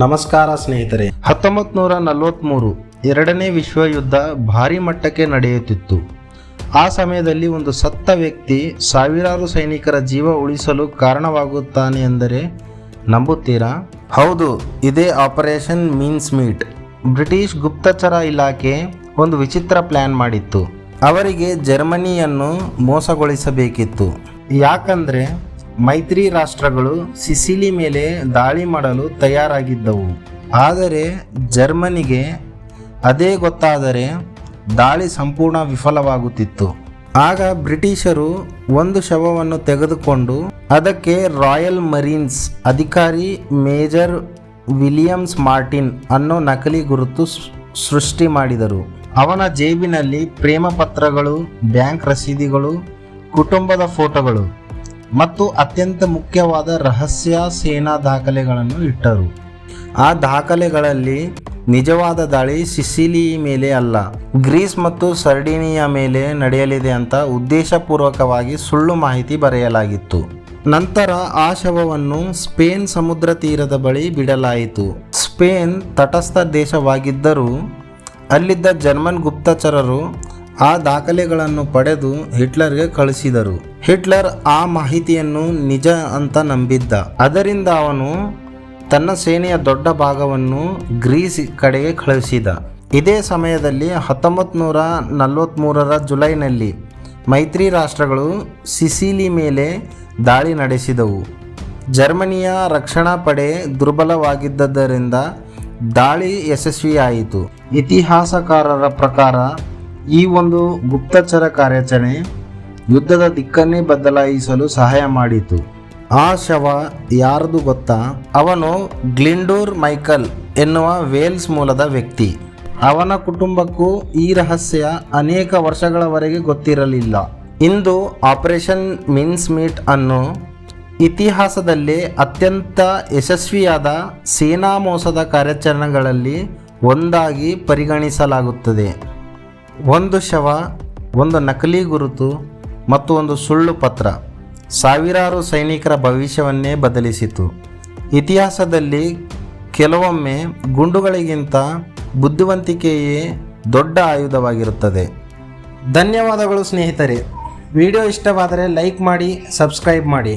ನಮಸ್ಕಾರ ಸ್ನೇಹಿತರೆ. 1943 ಎರಡನೇ ವಿಶ್ವ ಯುದ್ಧ ಭಾರಿ ಮಟ್ಟಕ್ಕೆ ನಡೆಯುತ್ತಿತ್ತು. ಆ ಸಮಯದಲ್ಲಿ ಒಂದು ಸತ್ತ ವ್ಯಕ್ತಿ ಸಾವಿರಾರು ಸೈನಿಕರ ಜೀವ ಉಳಿಸಲು ಕಾರಣವಾಗುತ್ತಾನೆ ಎಂದರೆ ನಂಬುತ್ತೀರಾ? ಹೌದು, ಇದೇ ಆಪರೇಷನ್ ಮೀನ್ಸ್ ಮೀಟ್. ಬ್ರಿಟಿಷ್ ಗುಪ್ತಚರ ಇಲಾಖೆ ಒಂದು ವಿಚಿತ್ರ ಪ್ಲಾನ್ ಮಾಡಿತ್ತು. ಅವರಿಗೆ ಜರ್ಮನಿಯನ್ನು ಮೋಸಗೊಳಿಸಬೇಕಿತ್ತು. ಯಾಕಂದರೆ ಮೈತ್ರಿ ರಾಷ್ಟ್ರಗಳು ಸಿಸಿಲಿ ಮೇಲೆ ದಾಳಿ ಮಾಡಲು ತಯಾರಾಗಿದ್ದವು. ಆದರೆ ಜರ್ಮನಿಗೆ ಅದೇ ಗೊತ್ತಾದರೆ ದಾಳಿ ಸಂಪೂರ್ಣ ವಿಫಲವಾಗುತ್ತಿತ್ತು. ಆಗ ಬ್ರಿಟಿಷರು ಒಂದು ಶವವನ್ನು ತೆಗೆದುಕೊಂಡು ಅದಕ್ಕೆ ರಾಯಲ್ ಮರೀನ್ಸ್ ಅಧಿಕಾರಿ ಮೇಜರ್ ವಿಲಿಯಮ್ಸ್ ಮಾರ್ಟಿನ್ ಅನ್ನೋ ನಕಲಿ ಗುರುತು ಸೃಷ್ಟಿ ಮಾಡಿದರು. ಅವನ ಜೇಬಿನಲ್ಲಿ ಪ್ರೇಮ ಪತ್ರಗಳು, ಬ್ಯಾಂಕ್ ರಸೀದಿಗಳು, ಕುಟುಂಬದ ಫೋಟೋಗಳು ಮತ್ತು ಅತ್ಯಂತ ಮುಖ್ಯವಾದ ರಹಸ್ಯ ಸೇನಾ ದಾಖಲೆಗಳನ್ನು ಇಟ್ಟರು. ಆ ದಾಖಲೆಗಳಲ್ಲಿ ನಿಜವಾದ ದಾಳಿ ಸಿಸಿಲಿ ಮೇಲೆ ಅಲ್ಲ, ಗ್ರೀಸ್ ಮತ್ತು ಸರ್ಡಿನಿಯಾ ಮೇಲೆ ನಡೆಯಲಿದೆ ಅಂತ ಉದ್ದೇಶಪೂರ್ವಕವಾಗಿ ಸುಳ್ಳು ಮಾಹಿತಿ ಬರೆಯಲಾಗಿತ್ತು. ನಂತರ ಆ ಶವವನ್ನು ಸ್ಪೇನ್ ಸಮುದ್ರ ತೀರದ ಬಳಿ ಬಿಡಲಾಯಿತು. ಸ್ಪೇನ್ ತಟಸ್ಥ ದೇಶವಾಗಿದ್ದರೂ ಅಲ್ಲಿದ್ದ ಜರ್ಮನ್ ಗುಪ್ತಚರರು ಆ ದಾಖಲೆಗಳನ್ನು ಪಡೆದು ಹಿಟ್ಲರ್ಗೆ ಕಳಿಸಿದರು. ಹಿಟ್ಲರ್ ಆ ಮಾಹಿತಿಯನ್ನು ನಿಜ ಅಂತ ನಂಬಿದ್ದ. ಅದರಿಂದ ಅವನು ತನ್ನ ಸೇನೆಯ ದೊಡ್ಡ ಭಾಗವನ್ನು ಗ್ರೀಸ್ ಕಡೆಗೆ ಕಳುಹಿಸಿದ. ಇದೇ ಸಮಯದಲ್ಲಿ 1943 ಜುಲೈನಲ್ಲಿ ಮೈತ್ರಿ ರಾಷ್ಟ್ರಗಳು ಸಿಸಿಲಿ ಮೇಲೆ ದಾಳಿ ನಡೆಸಿದವು. ಜರ್ಮನಿಯ ರಕ್ಷಣಾ ಪಡೆ ದುರ್ಬಲವಾಗಿದ್ದರಿಂದ ದಾಳಿ ಯಶಸ್ವಿಯಾಯಿತು. ಇತಿಹಾಸಕಾರರ ಪ್ರಕಾರ ಈ ಒಂದು ಗುಪ್ತಚರ ಕಾರ್ಯಾಚರಣೆ ಯುದ್ಧದ ದಿಕ್ಕನ್ನೇ ಬದಲಾಯಿಸಲು ಸಹಾಯ ಮಾಡಿತು. ಆ ಶವ ಯಾರದು ಗೊತ್ತಾ? ಅವನು ಗ್ಲಿಂಡೂರ್ ಮೈಕಲ್ ಎನ್ನುವ ವೇಲ್ಸ್ ಮೂಲದ ವ್ಯಕ್ತಿ. ಅವನ ಕುಟುಂಬಕ್ಕೂ ಈ ರಹಸ್ಯ ಅನೇಕ ವರ್ಷಗಳವರೆಗೆ ಗೊತ್ತಿರಲಿಲ್ಲ. ಇಂದು ಆಪರೇಷನ್ ಮಿನ್ಸ್ ಮೀಟ್ ಅನ್ನು ಇತಿಹಾಸದಲ್ಲೇ ಅತ್ಯಂತ ಯಶಸ್ವಿಯಾದ ಸೇನಾ ಮೋಸದ ಕಾರ್ಯಾಚರಣೆಗಳಲ್ಲಿ ಒಂದಾಗಿ ಪರಿಗಣಿಸಲಾಗುತ್ತದೆ. ಒಂದು ಶವ, ಒಂದು ನಕಲಿ ಗುರುತು ಮತ್ತು ಒಂದು ಸುಳ್ಳು ಪತ್ರ ಸಾವಿರಾರು ಸೈನಿಕರ ಭವಿಷ್ಯವನ್ನೇ ಬದಲಿಸಿತು. ಇತಿಹಾಸದಲ್ಲಿ ಕೆಲವೊಮ್ಮೆ ಗುಂಡುಗಳಿಗಿಂತ ಬುದ್ಧಿವಂತಿಕೆಯೇ ದೊಡ್ಡ ಆಯುಧವಾಗಿರುತ್ತದೆ. ಧನ್ಯವಾದಗಳು ಸ್ನೇಹಿತರೆ. ವಿಡಿಯೋ ಇಷ್ಟವಾದರೆ ಲೈಕ್ ಮಾಡಿ, ಸಬ್ಸ್ಕ್ರೈಬ್ ಮಾಡಿ.